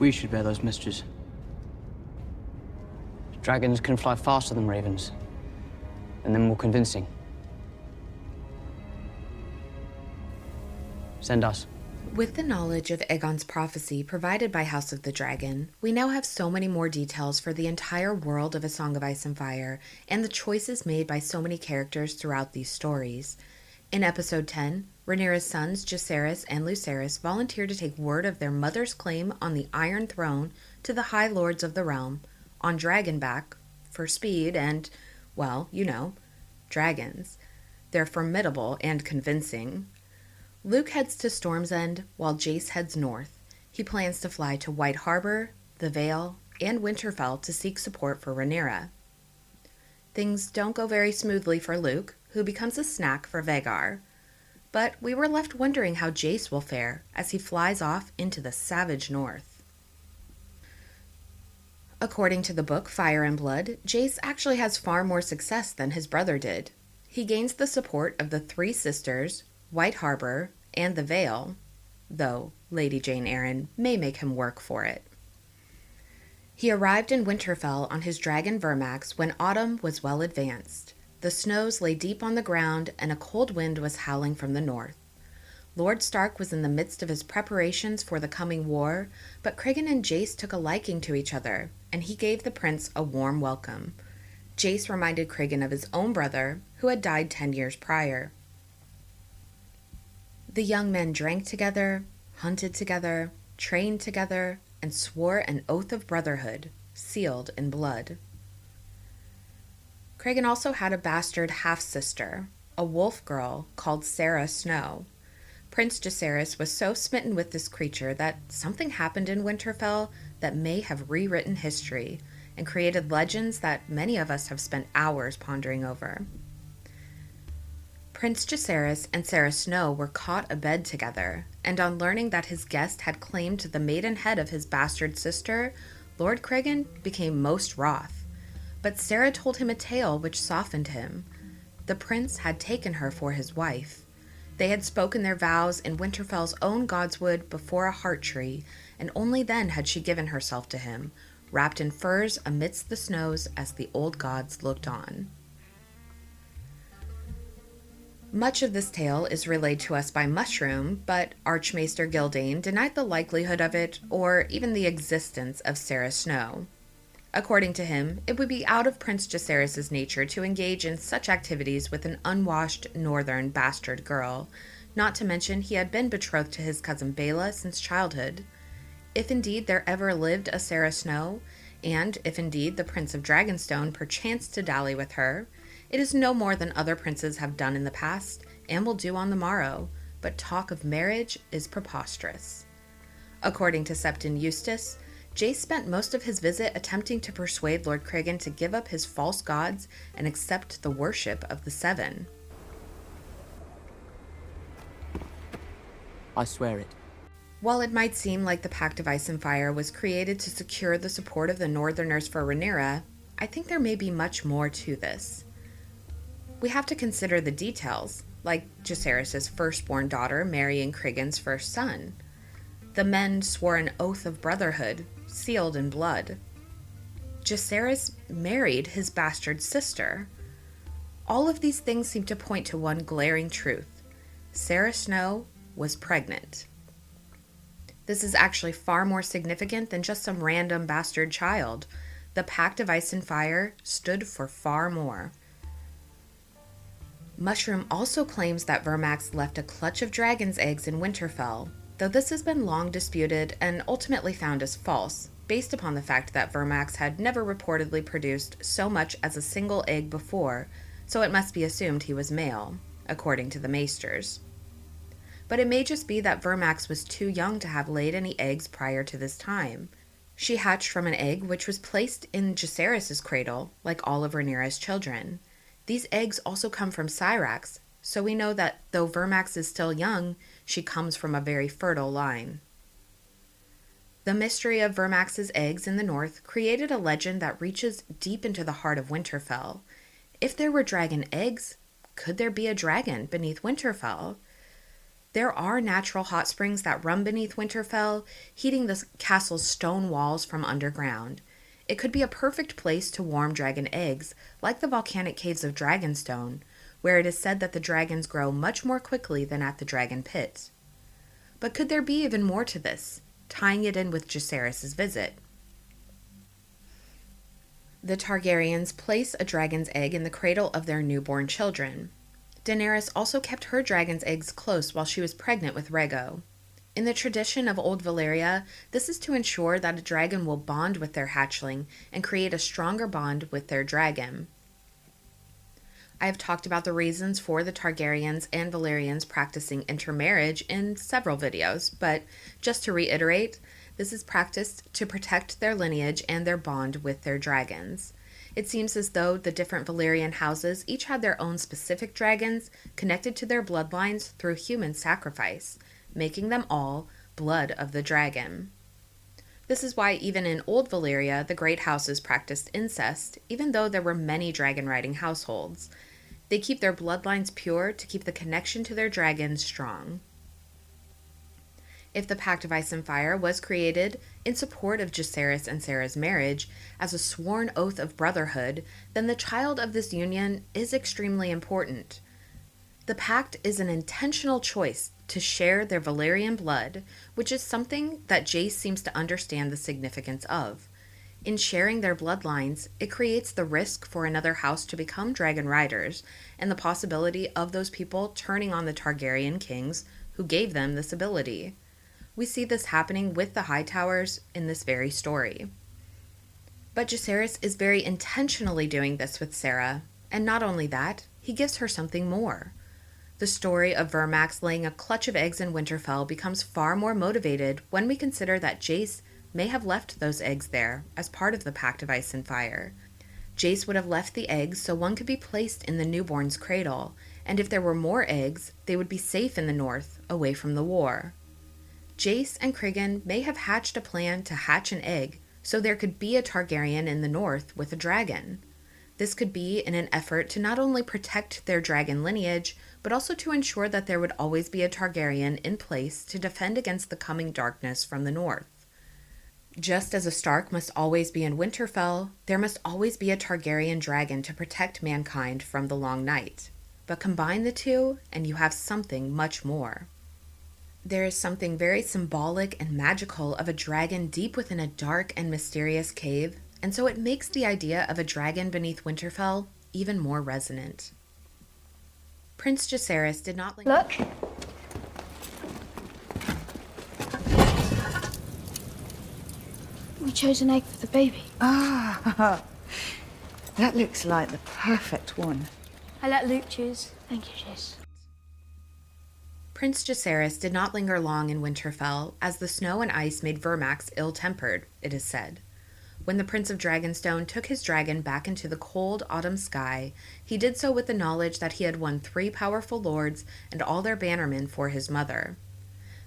We should bear those messages. Dragons can fly faster than ravens, and they're more convincing. Send us. With the knowledge of Aegon's prophecy provided by House of the Dragon, we now have so many more details for the entire world of A Song of Ice and Fire, and the choices made by so many characters throughout these stories. In Episode 10, Rhaenyra's sons, Jacaerys and Lucerys, volunteer to take word of their mother's claim on the Iron Throne to the High Lords of the Realm, on Dragonback, for speed and, well, you know, dragons. They're formidable and convincing. Luke heads to Storm's End, while Jace heads north. He plans to fly to White Harbor, the Vale, and Winterfell to seek support for Rhaenyra. Things don't go very smoothly for Luke, who becomes a snack for Vhagar. But we were left wondering how Jace will fare as he flies off into the savage north. According to the book Fire and Blood, Jace actually has far more success than his brother did. He gains the support of the three sisters, White Harbor, and the Vale, though Lady Jane Eyre may make him work for it. He arrived in Winterfell on his dragon Vermax when autumn was well advanced. The snows lay deep on the ground, and a cold wind was howling from the north. Lord Stark was in the midst of his preparations for the coming war, but Cregan and Jace took a liking to each other, and he gave the prince a warm welcome. Jace reminded Cregan of his own brother, who had died 10 years prior. The young men drank together, hunted together, trained together, and swore an oath of brotherhood, sealed in blood. Cregan also had a bastard half-sister, a wolf girl called Sarah Snow. Prince Jacaerys was so smitten with this creature that something happened in Winterfell that may have rewritten history and created legends that many of us have spent hours pondering over. Prince Jacaerys and Sarah Snow were caught abed together, and on learning that his guest had claimed the maidenhead of his bastard sister, Lord Cregan became most wroth. But Sarah told him a tale which softened him. The prince had taken her for his wife. They had spoken their vows in Winterfell's own godswood before a heart tree, and only then had she given herself to him, wrapped in furs amidst the snows as the old gods looked on. Much of this tale is relayed to us by Mushroom, but Archmaester Gildane denied the likelihood of it or even the existence of Sarah Snow. According to him, it would be out of Prince Jacaerys' nature to engage in such activities with an unwashed northern bastard girl, not to mention he had been betrothed to his cousin Baela since childhood. If indeed there ever lived a Sarah Snow, and if indeed the Prince of Dragonstone perchanced to dally with her, it is no more than other princes have done in the past, and will do on the morrow, but talk of marriage is preposterous. According to Septon Eustace, Jace spent most of his visit attempting to persuade Lord Cregan to give up his false gods and accept the worship of the Seven. I swear it. While it might seem like the Pact of Ice and Fire was created to secure the support of the Northerners for Rhaenyra, I think there may be much more to this. We have to consider the details, like Jacaerys' firstborn daughter marrying Cregan's first son. The men swore an oath of brotherhood, sealed in blood. Jacaerys married his bastard sister. All of these things seem to point to one glaring truth. Sarah Snow was pregnant. This is actually far more significant than just some random bastard child. The Pact of Ice and Fire stood for far more. Mushroom also claims that Vermax left a clutch of dragon's eggs in Winterfell, though this has been long disputed and ultimately found as false, based upon the fact that Vermax had never reportedly produced so much as a single egg before, so it must be assumed he was male, according to the maesters. But it may just be that Vermax was too young to have laid any eggs prior to this time. She hatched from an egg which was placed in Jacaerys' cradle, like all of Rhaenyra's children. These eggs also come from Syrax, so we know that though Vermax is still young, she comes from a very fertile line. The mystery of Vermax's eggs in the north created a legend that reaches deep into the heart of Winterfell. If there were dragon eggs, could there be a dragon beneath Winterfell? There are natural hot springs that run beneath Winterfell, heating the castle's stone walls from underground. It could be a perfect place to warm dragon eggs, like the volcanic caves of Dragonstone, where it is said that the dragons grow much more quickly than at the dragon pit. But could there be even more to this, tying it in with Jacaerys' visit? The Targaryens place a dragon's egg in the cradle of their newborn children. Daenerys also kept her dragon's eggs close while she was pregnant with Rhaego. In the tradition of Old Valyria, this is to ensure that a dragon will bond with their hatchling and create a stronger bond with their dragon. I have talked about the reasons for the Targaryens and Valyrians practicing intermarriage in several videos, but just to reiterate, this is practiced to protect their lineage and their bond with their dragons. It seems as though the different Valyrian houses each had their own specific dragons connected to their bloodlines through human sacrifice, making them all blood of the dragon. This is why even in Old Valyria, the great houses practiced incest, even though there were many dragon-riding households. They keep their bloodlines pure to keep the connection to their dragons strong. If the Pact of Ice and Fire was created in support of Jacaerys and Sarah's marriage as a sworn oath of brotherhood, then the child of this union is extremely important. The Pact is an intentional choice to share their Valyrian blood, which is something that Jace seems to understand the significance of. In sharing their bloodlines, it creates the risk for another house to become dragon riders, and the possibility of those people turning on the Targaryen kings who gave them this ability. We see this happening with the Hightowers in this very story. But Jacaerys is very intentionally doing this with Sarah, and not only that, he gives her something more. The story of Vermax laying a clutch of eggs in Winterfell becomes far more motivated when we consider that Jace may have left those eggs there as part of the Pact of Ice and Fire. Jace would have left the eggs so one could be placed in the newborn's cradle, and if there were more eggs, they would be safe in the north, away from the war. Jace and Cregan may have hatched a plan to hatch an egg so there could be a Targaryen in the north with a dragon. This could be in an effort to not only protect their dragon lineage, but also to ensure that there would always be a Targaryen in place to defend against the coming darkness from the north. Just as a Stark must always be in Winterfell, there must always be a Targaryen dragon to protect mankind from the long night. But combine the two, and you have something much more. There is something very symbolic and magical of a dragon deep within a dark and mysterious cave, and so it makes the idea of a dragon beneath Winterfell even more resonant. Prince Jacaerys did not Look. We chose an egg for the baby. Ah, that looks like the perfect one. I let Luke choose. Thank you, Jace. Prince Jacaerys did not linger long in Winterfell, as the snow and ice made Vermax ill-tempered, it is said. When the Prince of Dragonstone took his dragon back into the cold autumn sky, he did so with the knowledge that he had won 3 powerful lords and all their bannermen for his mother.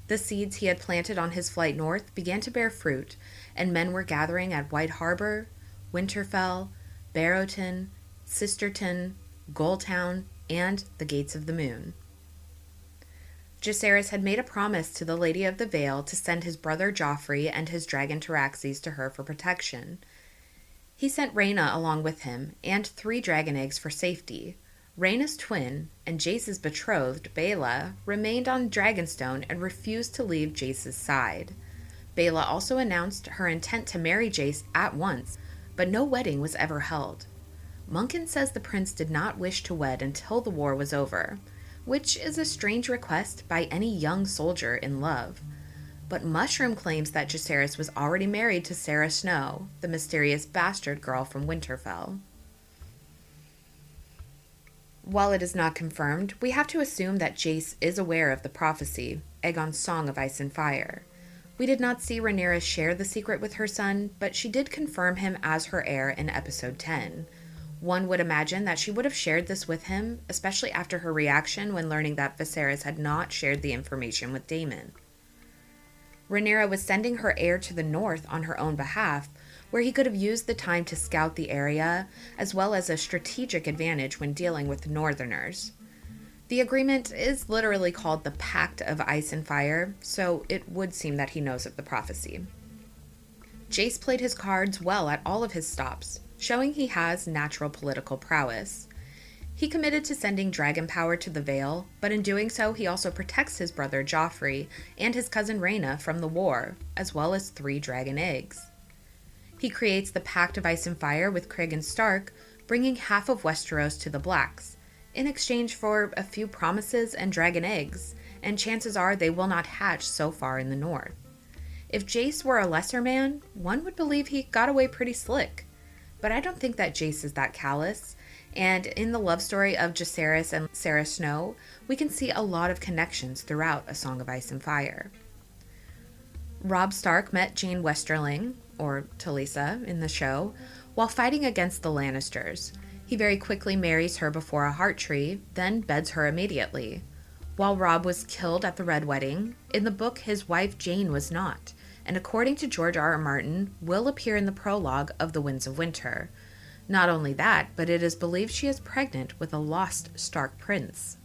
The seeds he had planted on his flight north began to bear fruit, and men were gathering at White Harbor, Winterfell, Barrowton, Sisterton, Goldtown, and the Gates of the Moon. Jacaerys had made a promise to the Lady of the Vale to send his brother Joffrey and his dragon Tyraxes to her for protection. He sent Rhaena along with him, and 3 dragon eggs for safety. Rhaena's twin, and Jace's betrothed, Baela, remained on Dragonstone and refused to leave Jace's side. Baela also announced her intent to marry Jace at once, but no wedding was ever held. Munkin says the prince did not wish to wed until the war was over, which is a strange request by any young soldier in love. But Mushroom claims that Jacaerys was already married to Sarah Snow, the mysterious bastard girl from Winterfell. While it is not confirmed, we have to assume that Jace is aware of the prophecy, Aegon's Song of Ice and Fire. We did not see Rhaenyra share the secret with her son, but she did confirm him as her heir in episode 10. One would imagine that she would have shared this with him, especially after her reaction when learning that Viserys had not shared the information with Daemon. Rhaenyra was sending her heir to the north on her own behalf, where he could have used the time to scout the area, as well as a strategic advantage when dealing with the northerners. The agreement is literally called the Pact of Ice and Fire, so it would seem that he knows of the prophecy. Jace played his cards well at all of his stops, showing he has natural political prowess. He committed to sending dragon power to the Vale, but in doing so he also protects his brother Joffrey and his cousin Rhaena from the war, as well as 3 dragon eggs. He creates the Pact of Ice and Fire with Cregan Stark, bringing half of Westeros to the Blacks, in exchange for a few promises and dragon eggs, and chances are they will not hatch so far in the north. If Jace were a lesser man, one would believe he got away pretty slick. But I don't think that Jace is that callous, and in the love story of Jacaerys and Sarah Snow, we can see a lot of connections throughout A Song of Ice and Fire. Robb Stark met Jane Westerling, or Talisa in the show, while fighting against the Lannisters. He very quickly marries her before a heart tree, then beds her immediately. While Robb was killed at the Red Wedding, in the book his wife Jane was not, and according to George R. R. Martin, will appear in the prologue of The Winds of Winter. Not only that, but it is believed she is pregnant with a lost Stark prince.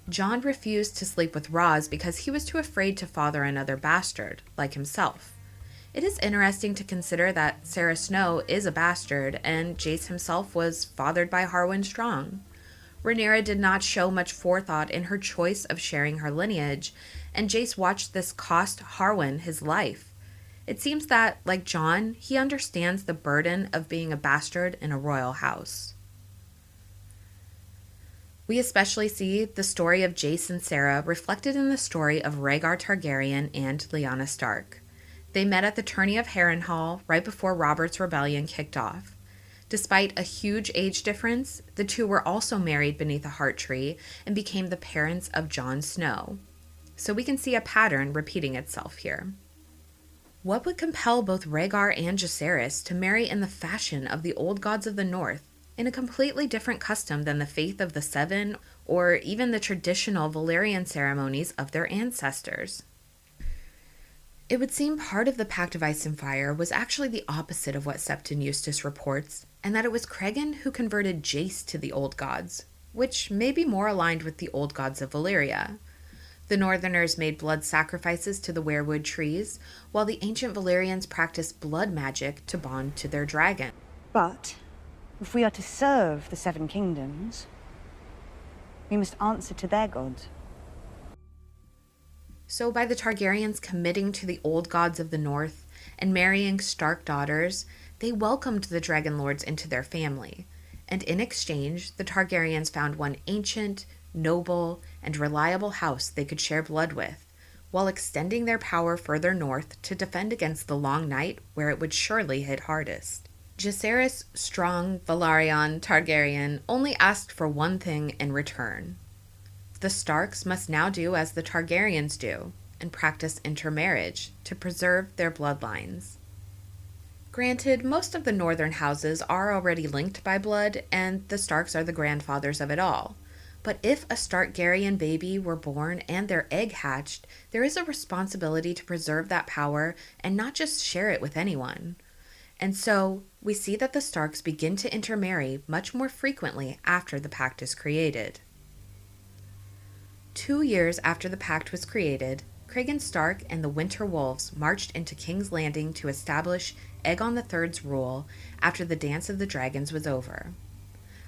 Jon refused to sleep with Ros because he was too afraid to father another bastard, like himself. It is interesting to consider that Sarah Snow is a bastard, and Jace himself was fathered by Harwin Strong. Rhaenyra did not show much forethought in her choice of sharing her lineage, and Jace watched this cost Harwin his life. It seems that, like Jon, he understands the burden of being a bastard in a royal house. We especially see the story of Jace and Sarah reflected in the story of Rhaegar Targaryen and Lyanna Stark. They met at the tourney of Harrenhal right before Robert's rebellion kicked off. Despite a huge age difference, the two were also married beneath a heart tree and became the parents of Jon Snow. So we can see a pattern repeating itself here. What would compel both Rhaegar and Jacaerys to marry in the fashion of the old gods of the north, in a completely different custom than the faith of the Seven or even the traditional Valyrian ceremonies of their ancestors? It would seem part of the Pact of Ice and Fire was actually the opposite of what Septon Eustace reports, and that it was Cregan who converted Jace to the old gods, which may be more aligned with the old gods of Valyria. The Northerners made blood sacrifices to the weirwood trees, while the ancient Valyrians practiced blood magic to bond to their dragon. But if we are to serve the Seven Kingdoms, we must answer to their gods. So by the Targaryens committing to the old gods of the north and marrying Stark daughters, they welcomed the Dragon Lords into their family, and in exchange, the Targaryens found one ancient, noble, and reliable house they could share blood with, while extending their power further north to defend against the Long Night where it would surely hit hardest. Jacaerys Strong Velaryon Targaryen only asked for one thing in return. The Starks must now do as the Targaryens do, and practice intermarriage to preserve their bloodlines. Granted, most of the northern houses are already linked by blood, and the Starks are the grandfathers of it all. But if a Starkgaryen baby were born and their egg hatched, there is a responsibility to preserve that power and not just share it with anyone. And so, we see that the Starks begin to intermarry much more frequently after the Pact is created. 2 years after the Pact was created, Cregan Stark and the Winter Wolves marched into King's Landing to establish Aegon III's rule after the Dance of the Dragons was over.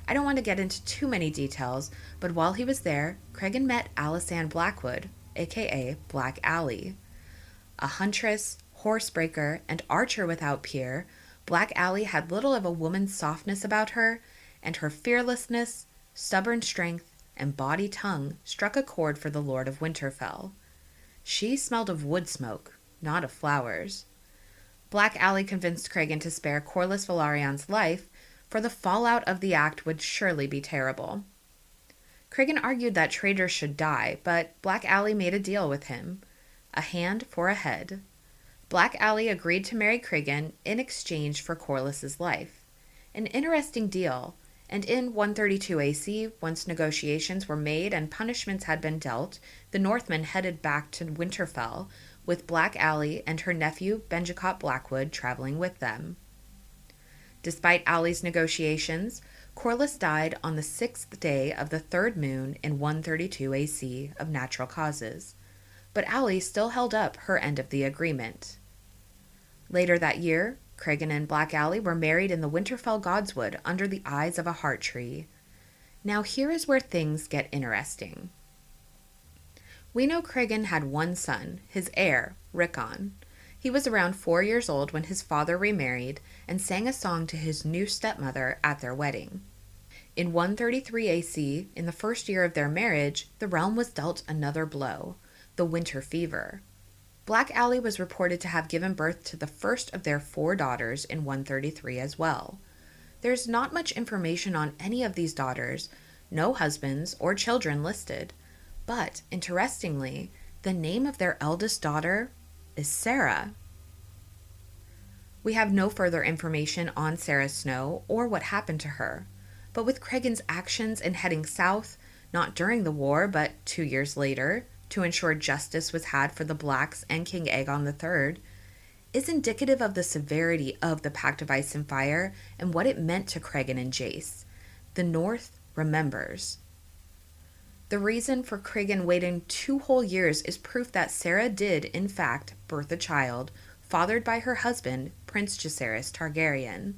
I don't want to get into too many details, but while he was there, Cregan met Alysanne Blackwood, aka Black Aly. A huntress, horsebreaker, and archer without peer, Black Aly had little of a woman's softness about her, and her fearlessness, stubborn strength, and bawdy tongue struck a chord for the Lord of Winterfell. She smelled of wood smoke, not of flowers. Black Aly convinced Cregan to spare Corlys Velaryon's life, for the fallout of the act would surely be terrible. Cregan argued that traitors should die, but Black Aly made a deal with him. A hand for a head. Black Aly agreed to marry Cregan in exchange for Corlys's life. An interesting deal, and in 132 AC, once negotiations were made and punishments had been dealt, the Northmen headed back to Winterfell, with Black Aly and her nephew Benjicot Blackwood traveling with them. Despite Aly's negotiations, Corlys died on the 6th day of the 3rd moon in 132 AC of natural causes, but Aly still held up her end of the agreement. Later that year, Cregan and Black Aly were married in the Winterfell Godswood under the eyes of a heart tree. Now here is where things get interesting. We know Cregan had one son, his heir, Rickon. He was around 4 years old when his father remarried and sang a song to his new stepmother at their wedding. In 133 AC, in the first year of their marriage, the realm was dealt another blow, the winter fever. Black Aly was reported to have given birth to the first of their 4 daughters in 133 as well. There's not much information on any of these daughters, no husbands or children listed, but interestingly, the name of their eldest daughter is Sarah. We have no further information on Sarah Snow or what happened to her, but with Cregan's actions in heading south, not during the war but 2 years later, to ensure justice was had for the Blacks and King Aegon III, is indicative of the severity of the Pact of Ice and Fire and what it meant to Cregan and Jace. The North remembers. The reason for Cregan waiting 2 whole years is proof that Sarah did, in fact, birth a child, fathered by her husband, Prince Jacaerys Targaryen.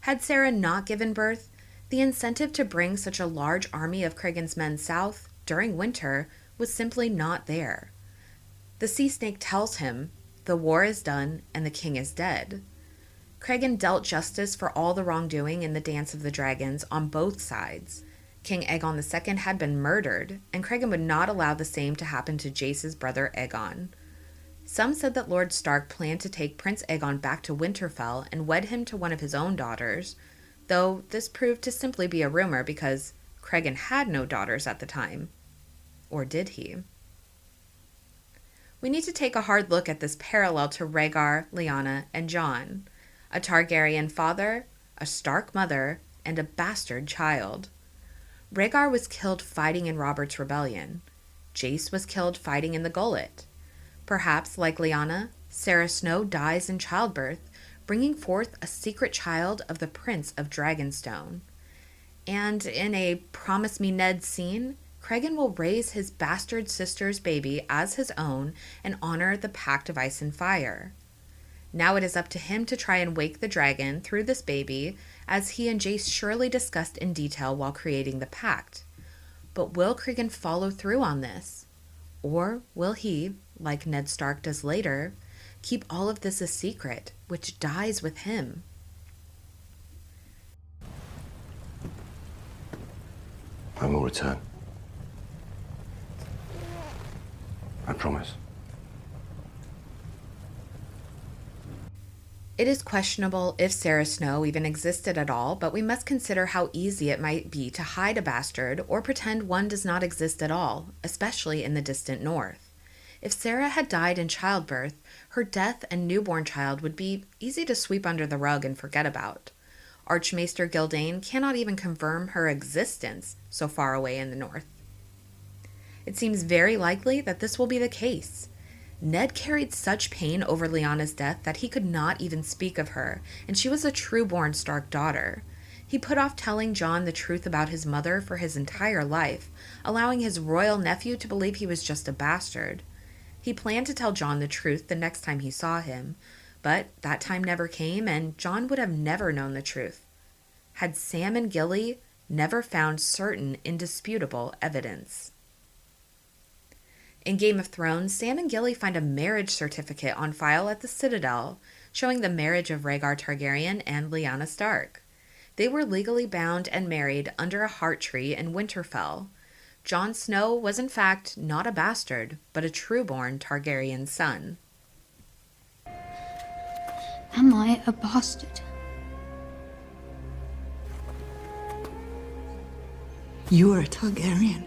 Had Sarah not given birth, the incentive to bring such a large army of Cregan's men south during winter was simply not there. The sea snake tells him, the war is done and the king is dead. Cregan dealt justice for all the wrongdoing in the Dance of the Dragons on both sides. King Aegon II had been murdered, and Cregan would not allow the same to happen to Jace's brother Aegon. Some said that Lord Stark planned to take Prince Aegon back to Winterfell and wed him to one of his own daughters, though this proved to simply be a rumor because Cregan had no daughters at the time. Or did he? We need to take a hard look at this parallel to Rhaegar, Lyanna, and Jon. A Targaryen father, a Stark mother, and a bastard child. Rhaegar was killed fighting in Robert's Rebellion. Jace was killed fighting in the Gullet. Perhaps, like Lyanna, Sarah Snow dies in childbirth, bringing forth a secret child of the Prince of Dragonstone. And in a Promise Me Ned scene, Cregan will raise his bastard sister's baby as his own and honor the Pact of Ice and Fire. Now it is up to him to try and wake the dragon through this baby, as he and Jace surely discussed in detail while creating the pact. But will Cregan follow through on this? Or will he, like Ned Stark does later, keep all of this a secret, which dies with him? I will return. I promise. It is questionable if Sarah Snow even existed at all, but we must consider how easy it might be to hide a bastard or pretend one does not exist at all, especially in the distant north. If Sarah had died in childbirth, her death and newborn child would be easy to sweep under the rug and forget about. Archmaester Gildane cannot even confirm her existence so far away in the north. It seems very likely that this will be the case. Ned carried such pain over Lyanna's death that he could not even speak of her, and she was a true-born Stark daughter. He put off telling Jon the truth about his mother for his entire life, allowing his royal nephew to believe he was just a bastard. He planned to tell Jon the truth the next time he saw him, but that time never came, and Jon would have never known the truth. Had Sam and Gilly never found certain indisputable evidence. In Game of Thrones, Sam and Gilly find a marriage certificate on file at the Citadel, showing the marriage of Rhaegar Targaryen and Lyanna Stark. They were legally bound and married under a heart tree in Winterfell. Jon Snow was in fact not a bastard, but a true-born Targaryen son. Am I a bastard? You are a Targaryen.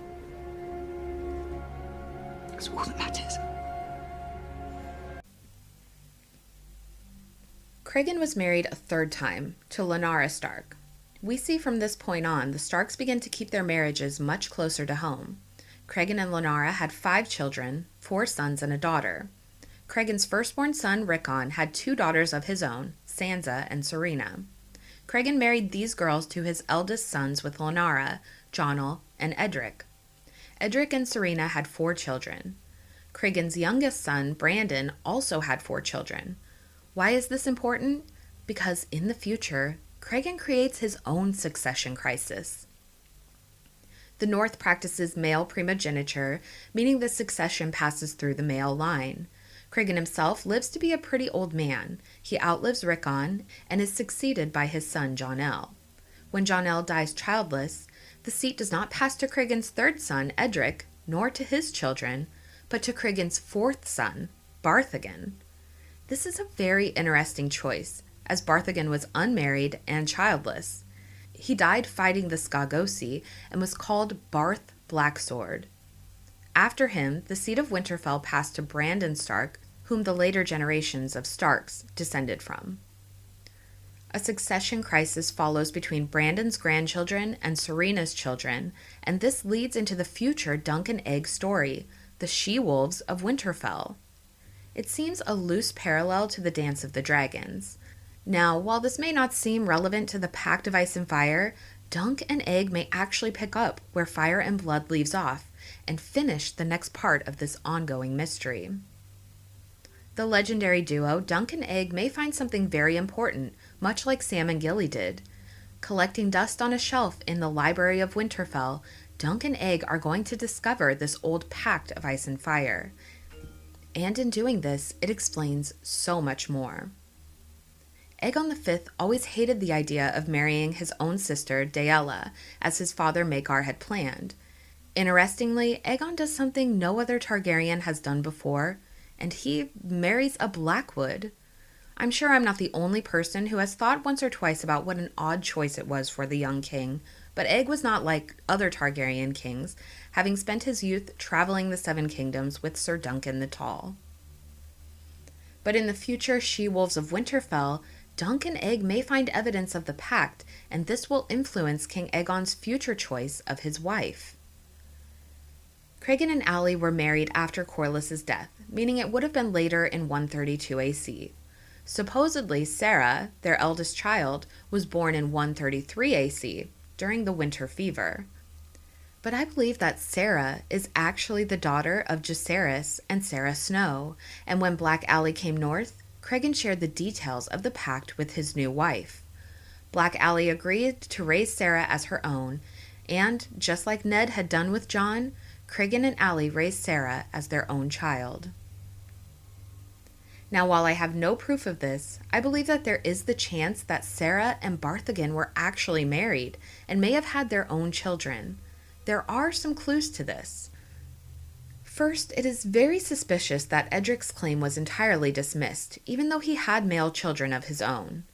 That's all that matters. Cregan was married a 3rd time, to Lyanna Stark. We see from this point on, the Starks began to keep their marriages much closer to home. Cregan and Lyanna had 5 children, 4 sons and a daughter. Cregan's firstborn son, Rickon, had 2 daughters of his own, Sansa and Serena. Cregan married these girls to his eldest sons with Lenara, Jonel, and Edric. Edric and Serena had 4 children. Cregan's youngest son, Brandon, also had 4 children. Why is this important? Because in the future, Cregan creates his own succession crisis. The North practices male primogeniture, meaning the succession passes through the male line. Cregan himself lives to be a pretty old man. He outlives Rickon and is succeeded by his son Jonel. When Jonel dies childless, the seat does not pass to Cregan's 3rd son, Edric, nor to his children, but to Cregan's 4th son, Barthagen. This is a very interesting choice, as Barthagen was unmarried and childless. He died fighting the Skagosi and was called Barth Blacksword. After him, the seat of Winterfell passed to Brandon Stark, whom the later generations of Starks descended from. A succession crisis follows between Brandon's grandchildren and Serena's children, and this leads into the future Dunk and Egg story, the She-Wolves of Winterfell. It seems a loose parallel to the Dance of the Dragons. Now, while this may not seem relevant to the Pact of Ice and Fire, Dunk and Egg may actually pick up where Fire and Blood leaves off and finish the next part of this ongoing mystery. The legendary duo Dunk and Egg may find something very important, much like Sam and Gilly did. Collecting dust on a shelf in the Library of Winterfell, Dunk and Egg are going to discover this old Pact of Ice and Fire. And in doing this, it explains so much more. Aegon V always hated the idea of marrying his own sister, Daella, as his father Maekar had planned. Interestingly, Aegon does something no other Targaryen has done before, and he marries a Blackwood. I'm sure I'm not the only person who has thought once or twice about what an odd choice it was for the young king, but Aeg was not like other Targaryen kings, having spent his youth traveling the 7 kingdoms with Sir Duncan the Tall. But in the future She-Wolves of Winterfell, Dunk and Egg may find evidence of the pact, and this will influence King Aegon's future choice of his wife. Cregan and Aly were married after Corlys's death, meaning it would have been later in 132 AC. Supposedly, Sarah, their eldest child, was born in 133 AC, during the winter fever. But I believe that Sarah is actually the daughter of Jacaerys and Sarah Snow, and when Black Aly came north, Cregan shared the details of the pact with his new wife. Black Aly agreed to raise Sarah as her own, and, just like Ned had done with Jon, Cregan and Aly raised Sarah as their own child. Now, while I have no proof of this, I believe that there is the chance that Sarah and Barthagen were actually married and may have had their own children. There are some clues to this. First, it is very suspicious that Edric's claim was entirely dismissed, even though he had male children of his own.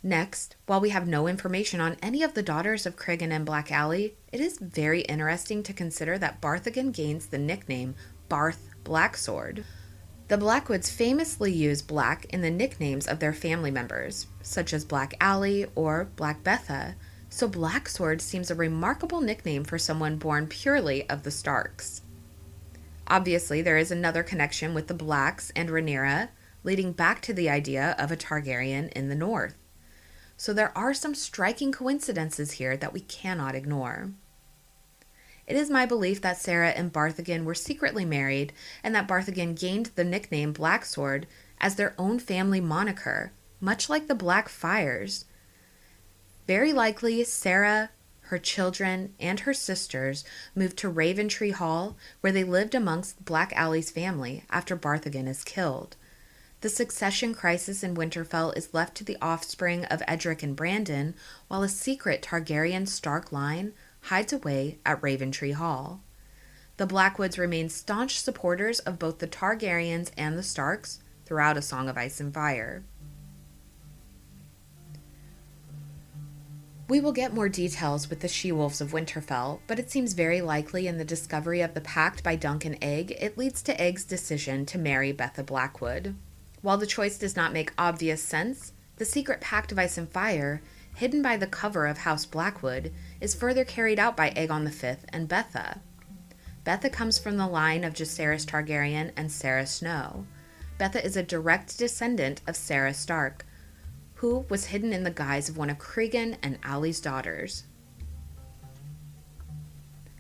Next, while we have no information on any of the daughters of Cregan and Black Aly, it is very interesting to consider that Barthagen gains the nickname Barth Blacksword. The Blackwoods famously use black in the nicknames of their family members, such as Black Aly or Black Betha, so Blacksword seems a remarkable nickname for someone born purely of the Starks. Obviously, there is another connection with the Blacks and Rhaenyra, leading back to the idea of a Targaryen in the north. So there are some striking coincidences here that we cannot ignore. It is my belief that Sarah and Barthagen were secretly married, and that Barthagen gained the nickname Blacksword as their own family moniker, much like the Black Fires. Very likely, Sarah, her children, and her sisters moved to Raventree Hall, where they lived amongst Black Aly's family after Barthagen is killed. The succession crisis in Winterfell is left to the offspring of Edric and Brandon, while a secret Targaryen Stark line hides away at Raventree Hall. The Blackwoods remain staunch supporters of both the Targaryens and the Starks throughout A Song of Ice and Fire. We will get more details with the She-Wolves of Winterfell, but it seems very likely in the discovery of the pact by Dunk and Egg, it leads to Egg's decision to marry Betha Blackwood. While the choice does not make obvious sense, the secret Pact of Ice and Fire, hidden by the cover of House Blackwood, is further carried out by Aegon V and Betha. Betha comes from the line of Jacaerys Targaryen and Sarah Snow. Betha is a direct descendant of Sarah Stark, who was hidden in the guise of one of Cregan and Ally's daughters.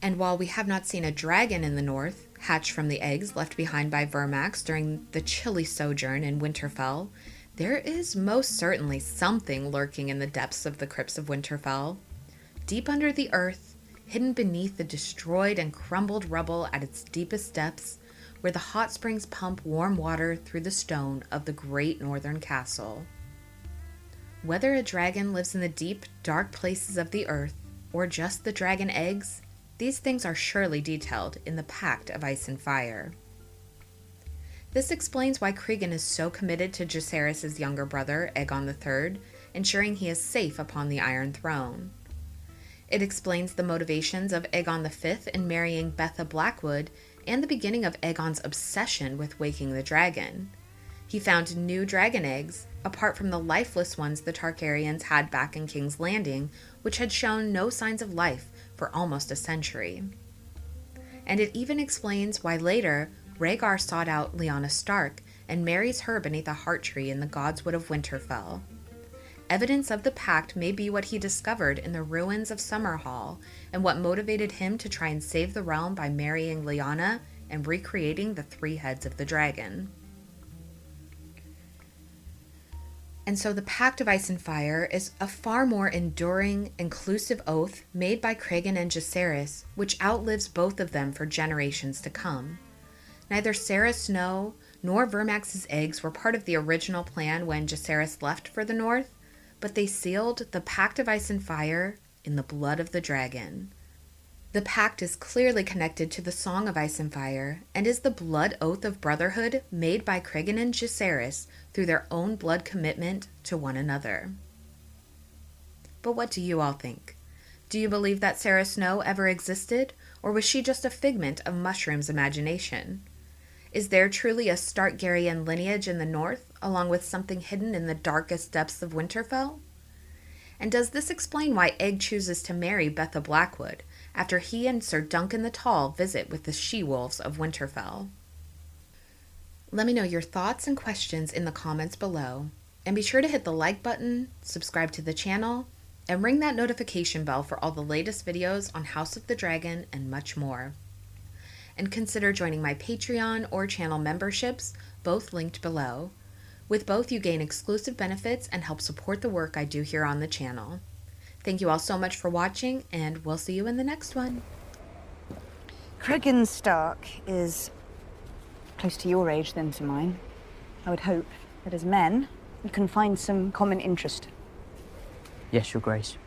And while we have not seen a dragon in the north, hatched from the eggs left behind by Vermax during the chilly sojourn in Winterfell, there is most certainly something lurking in the depths of the crypts of Winterfell. Deep under the earth, hidden beneath the destroyed and crumbled rubble at its deepest depths, where the hot springs pump warm water through the stone of the great northern castle. Whether a dragon lives in the deep, dark places of the earth, or just the dragon eggs, these things are surely detailed in the Pact of Ice and Fire. This explains why Cregan is so committed to Jacaerys' younger brother, Aegon III, ensuring he is safe upon the Iron Throne. It explains the motivations of Aegon V in marrying Betha Blackwood and the beginning of Aegon's obsession with waking the dragon. He found new dragon eggs, apart from the lifeless ones the Targaryens had back in King's Landing, which had shown no signs of life for almost a century. And it even explains why later Rhaegar sought out Lyanna Stark and marries her beneath a heart tree in the Godswood of Winterfell. Evidence of the pact may be what he discovered in the ruins of Summerhall and what motivated him to try and save the realm by marrying Lyanna and recreating the three heads of the dragon. And so the Pact of Ice and Fire is a far more enduring, inclusive oath made by Cregan and Jacaerys, which outlives both of them for generations to come. Neither Sarah Snow nor Vermax's eggs were part of the original plan when Jacaerys left for the north, but they sealed the Pact of Ice and Fire in the blood of the dragon. The pact is clearly connected to the Song of Ice and Fire, and is the blood oath of brotherhood made by Cregan and Jacaerys through their own blood commitment to one another. But what do you all think? Do you believe that Sarah Snow ever existed, or was she just a figment of Mushroom's imagination? Is there truly a Starkgarian lineage in the north, along with something hidden in the darkest depths of Winterfell? And does this explain why Egg chooses to marry Betha Blackwood, after he and Sir Duncan the Tall visit with the she-wolves of Winterfell? Let me know your thoughts and questions in the comments below, and be sure to hit the like button, subscribe to the channel, and ring that notification bell for all the latest videos on House of the Dragon and much more. And consider joining my Patreon or channel memberships, both linked below. With both, you gain exclusive benefits and help support the work I do here on the channel. Thank you all so much for watching, and we'll see you in the next one. Cregan Stark is close to your age than to mine. I would hope that as men, we can find some common interest. Yes, Your Grace.